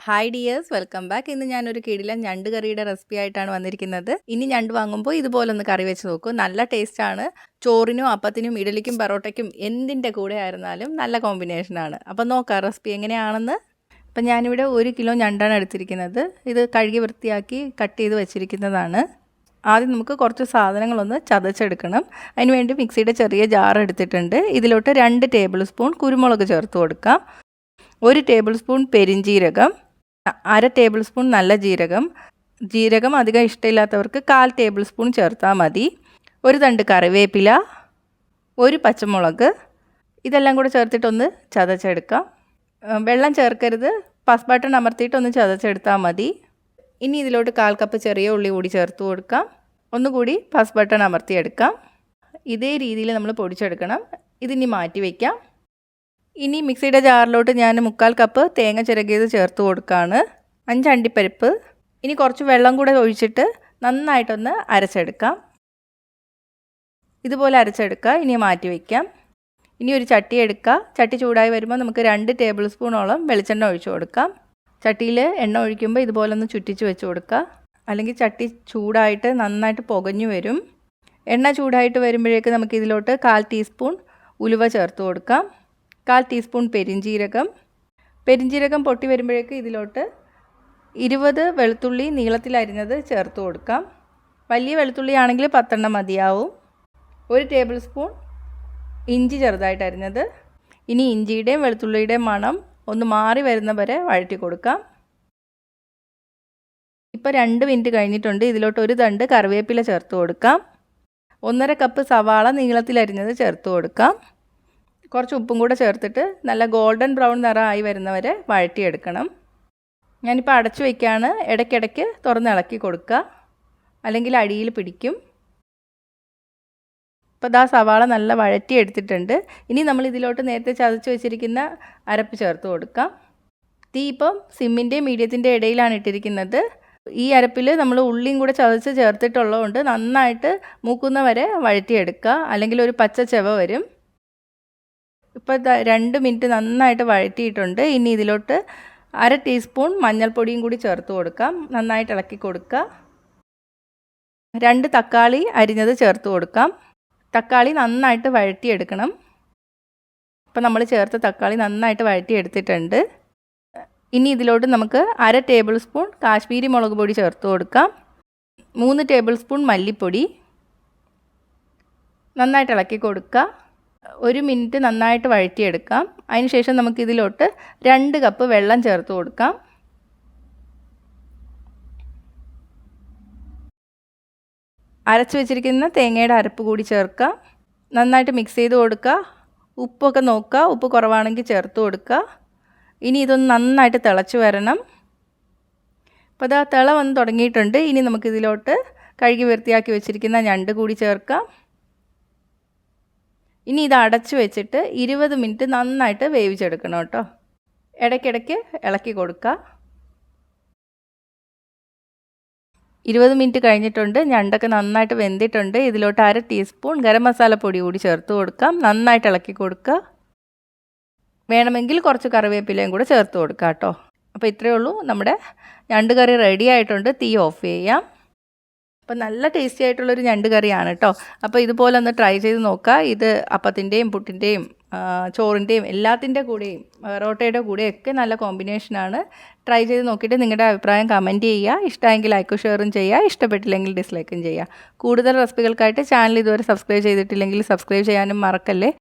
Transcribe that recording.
Hi dears, welcome back. ഇന്ന് ഞാനൊരു കിടിലൻ ഞണ്ട് കറിയുടെ റെസിപ്പി ആയിട്ടാണ് വന്നിരിക്കുന്നത്. ഇനി ഞണ്ട് വാങ്ങുമ്പോൾ ഇതുപോലൊന്ന് കറി വെച്ച് നോക്കൂ. നല്ല ടേസ്റ്റാണ്. ചോറിനും അപ്പത്തിനും ഇഡലിക്കും പൊറോട്ടയ്ക്കും എന്തിൻ്റെ കൂടെ ആയിരുന്നാലും നല്ല കോമ്പിനേഷനാണ്. അപ്പോൾ നോക്കാം റെസിപ്പി എങ്ങനെയാണെന്ന്. അപ്പം ഞാനിവിടെ 1 കിലോ ഞണ്ടാണ് എടുത്തിരിക്കുന്നത്. ഇത് കഴുകി വൃത്തിയാക്കി കട്ട് ചെയ്ത് വെച്ചിരിക്കുന്നതാണ്. ആദ്യം നമുക്ക് കുറച്ച് സാധനങ്ങളൊന്ന് ചതച്ചെടുക്കണം. അതിനുവേണ്ടി മിക്സിയുടെ ചെറിയ ജാർ എടുത്തിട്ടുണ്ട്. ഇതിലോട്ട് 2 ടേബിൾ സ്പൂൺ കുരുമുളക് ചേർത്ത് കൊടുക്കാം. 1 ടേബിൾ സ്പൂൺ പെരിഞ്ജീരകം, 1/2 ടേബിൾ സ്പൂൺ നല്ല ജീരകം അധികം ഇഷ്ടമില്ലാത്തവർക്ക് 1/4 ടേബിൾ സ്പൂൺ ചേർത്താൽ മതി. 1 തണ്ട് കറിവേപ്പില, 1 പച്ചമുളക്, ഇതെല്ലാം കൂടെ ചേർത്തിട്ടൊന്ന് ചതച്ചെടുക്കാം. വെള്ളം ചേർക്കരുത്, പസ് ബട്ടൺ അമർത്തിയിട്ടൊന്ന് ചതച്ചെടുത്താൽ മതി. ഇനി ഇതിലോട്ട് 1/4 കപ്പ് ചെറിയ ഉള്ളി കൂടി ചേർത്ത് കൊടുക്കാം. ഒന്നുകൂടി പസ് ബട്ടൺ അമർത്തിയെടുക്കാം. ഇതേ രീതിയിൽ നമ്മൾ പൊടിച്ചെടുക്കണം. ഇതിനി മാറ്റി വയ്ക്കാം. ഇനി മിക്സിയുടെ ജാറിലോട്ട് ഞാൻ 1/4 കപ്പ് തേങ്ങ ചിരകിയത് ചേർത്ത് കൊടുക്കുകയാണ്. 5 അണ്ടിപ്പരിപ്പ്. ഇനി കുറച്ച് വെള്ളം കൂടെ ഒഴിച്ചിട്ട് നന്നായിട്ടൊന്ന് അരച്ചെടുക്കാം. ഇതുപോലെ അരച്ചെടുക്കുക. ഇനി മാറ്റി വയ്ക്കാം. ഇനി ഒരു ചട്ടി എടുക്കുക. ചട്ടി ചൂടായി വരുമ്പോൾ നമുക്ക് 2 ടേബിൾ സ്പൂണോളം വെളിച്ചെണ്ണ ഒഴിച്ചു കൊടുക്കാം. ചട്ടിയിൽ എണ്ണ ഒഴിക്കുമ്പോൾ ഇതുപോലെ ഒന്ന് ചുറ്റിച്ച് വെച്ച് കൊടുക്കുക. അല്ലെങ്കിൽ ചട്ടി ചൂടായിട്ട് നന്നായിട്ട് പുകഞ്ഞു വരും. എണ്ണ ചൂടായിട്ട് വരുമ്പോഴേക്ക് നമുക്ക് ഇതിലോട്ട് 1/4 ടീസ്പൂൺ ഉലുവ ചേർത്ത് കൊടുക്കാം. 1/4 ടീസ്പൂൺ പെരിഞ്ജീരകം പൊട്ടി വരുമ്പോഴേക്ക് ഇതിലോട്ട് 20 വെളുത്തുള്ളി നീളത്തിൽ അരിഞ്ഞത് ചേർത്ത് കൊടുക്കാം. വലിയ വെളുത്തുള്ളി ആണെങ്കിൽ 10 എണ്ണം മതിയാവും. 1 ടേബിൾ സ്പൂൺ ഇഞ്ചി ചെറുതായിട്ട് അരിഞ്ഞത്. ഇനി ഇഞ്ചിയുടെയും വെളുത്തുള്ളിയുടെയും മണം ഒന്ന് മാറി വരുന്ന വരെ വഴറ്റി കൊടുക്കാം. ഇപ്പോൾ 2 മിനിറ്റ് കഴിഞ്ഞിട്ടുണ്ട്. ഇതിലോട്ട് 1 തണ്ട് കറിവേപ്പില ചേർത്ത് കൊടുക്കാം. 1/2 കപ്പ് സവാള നീളത്തിൽ അരിഞ്ഞത് ചേർത്ത് കൊടുക്കാം. കുറച്ച് ഉപ്പും കൂടെ ചേർത്തിട്ട് നല്ല ഗോൾഡൻ ബ്രൗൺ നിറമായി വരുന്നവരെ വഴറ്റിയെടുക്കണം. ഞാനിപ്പോൾ അടച്ചു വയ്ക്കുകയാണ്. ഇടയ്ക്കിടയ്ക്ക് തുറന്ന് ഇളക്കി കൊടുക്കുക, അല്ലെങ്കിൽ അടിയിൽ പിടിക്കും. ഇപ്പോൾ ദാ സവാള നല്ല വഴറ്റിയെടുത്തിട്ടുണ്ട്. ഇനി നമ്മൾ ഇതിലോട്ട് നേരത്തെ ചതച്ച് വെച്ചിരിക്കുന്ന അരപ്പ് ചേർത്ത് കൊടുക്കാം. തീ ഇപ്പം സിമ്മിൻ്റെയും മീഡിയത്തിൻ്റെ ഇടയിലാണ് ഇട്ടിരിക്കുന്നത്. ഈ അരപ്പിൽ നമ്മൾ ഉള്ളിയും കൂടെ ചതച്ച് ചേർത്തിട്ടുള്ളതുകൊണ്ട് നന്നായിട്ട് മൂക്കുന്നവരെ വഴറ്റിയെടുക്കുക, അല്ലെങ്കിൽ ഒരു പച്ച ചെവ വരും. ഇപ്പോൾ 2 മിനിറ്റ് നന്നായിട്ട് വഴറ്റിയിട്ടുണ്ട്. ഇനി ഇതിലോട്ട് 1/2 ടീസ്പൂൺ മഞ്ഞൾപ്പൊടിയും കൂടി ചേർത്ത് കൊടുക്കാം. നന്നായിട്ട് ഇളക്കി കൊടുക്കുക. 2 തക്കാളി അരിഞ്ഞത് ചേർത്ത് കൊടുക്കാം. തക്കാളി നന്നായിട്ട് വഴറ്റിയെടുക്കണം. ഇപ്പോൾ നമ്മൾ ചേർത്ത തക്കാളി നന്നായിട്ട് വഴറ്റിയെടുത്തിട്ടുണ്ട്. ഇനി ഇതിലോട്ട് നമുക്ക് 1/2 ടേബിൾ സ്പൂൺ കാശ്മീരി മുളക് പൊടി ചേർത്ത് കൊടുക്കാം. 3 ടേബിൾ സ്പൂൺ മല്ലിപ്പൊടി. നന്നായിട്ട് ഇളക്കി കൊടുക്കുക. 1 മിനിറ്റ് നന്നായിട്ട് വഴറ്റിയെടുക്കാം. അതിനുശേഷം നമുക്ക് ഇതിലോട്ട് 2 കപ്പ് വെള്ളം ചേർത്ത് കൊടുക്കാം. അരച്ച് വെച്ചിരിക്കുന്ന തേങ്ങയുടെ അരപ്പ് കൂടി ചേർക്കാം. നന്നായിട്ട് മിക്സ് ചെയ്ത് കൊടുക്കുക. ഉപ്പൊക്കെ നോക്കുക, ഉപ്പ് കുറവാണെങ്കിൽ ചേർത്ത് കൊടുക്കുക. ഇനി ഇതൊന്ന് നന്നായിട്ട് തിളച്ച് വരണം. അപ്പോൾ അത് തിള വന്ന് തുടങ്ങിയിട്ടുണ്ട്. ഇനി നമുക്കിതിലോട്ട് കഴുകി വൃത്തിയാക്കി വെച്ചിരിക്കുന്ന ഞണ്ട് കൂടി ചേർക്കാം. ഇനി ഇത് അടച്ചു വെച്ചിട്ട് 20 മിനിറ്റ് നന്നായിട്ട് വേവിച്ചെടുക്കണം കേട്ടോ. ഇടയ്ക്കിടയ്ക്ക് ഇളക്കി കൊടുക്കുക. 20 മിനിറ്റ് കഴിഞ്ഞിട്ടുണ്ട്. ഞണ്ടൊക്കെ നന്നായിട്ട് വെന്തിട്ടുണ്ട്. ഇതിലോട്ട് 1/2 ടീസ്പൂൺ ഗരം മസാലപ്പൊടി കൂടി ചേർത്ത് കൊടുക്കാം. നന്നായിട്ട് ഇളക്കി കൊടുക്കുക. വേണമെങ്കിൽ കുറച്ച് കറിവേപ്പിലയും കൂടെ ചേർത്ത് കൊടുക്കാം കേട്ടോ. അപ്പോൾ ഇത്രയേ ഉള്ളൂ. നമ്മുടെ ഞണ്ട് കറി റെഡി ആയിട്ടുണ്ട്. തീ ഓഫ് ചെയ്യാം. അപ്പോൾ നല്ല ടേസ്റ്റി ആയിട്ടുള്ളൊരു ഞണ്ട് കറിയാണ് കേട്ടോ. അപ്പോൾ ഇതുപോലെ ഒന്ന് ട്രൈ ചെയ്ത് നോക്കുക. ഇത് അപ്പത്തിൻ്റെയും പുട്ടിൻ്റെയും ചോറിൻ്റെയും എല്ലാത്തിൻ്റെ കൂടെയും പൊറോട്ടയുടെ കൂടെയൊക്കെ നല്ല കോമ്പിനേഷനാണ്. ട്രൈ ചെയ്ത് നോക്കിയിട്ട് നിങ്ങളുടെ അഭിപ്രായം കമൻറ്റ് ചെയ്യുക. ഇഷ്ടമെങ്കിൽ ലൈക്കും ഷെയറും ചെയ്യുക. ഇഷ്ടപ്പെട്ടില്ലെങ്കിൽ ഡിസ്ലൈക്കും ചെയ്യുക. കൂടുതൽ റെസിപ്പികൾക്കായിട്ട് ചാനൽ ഇതുവരെ സബ്സ്ക്രൈബ് ചെയ്തിട്ടില്ലെങ്കിൽ സബ്സ്ക്രൈബ് ചെയ്യാനും മറക്കല്ലേ.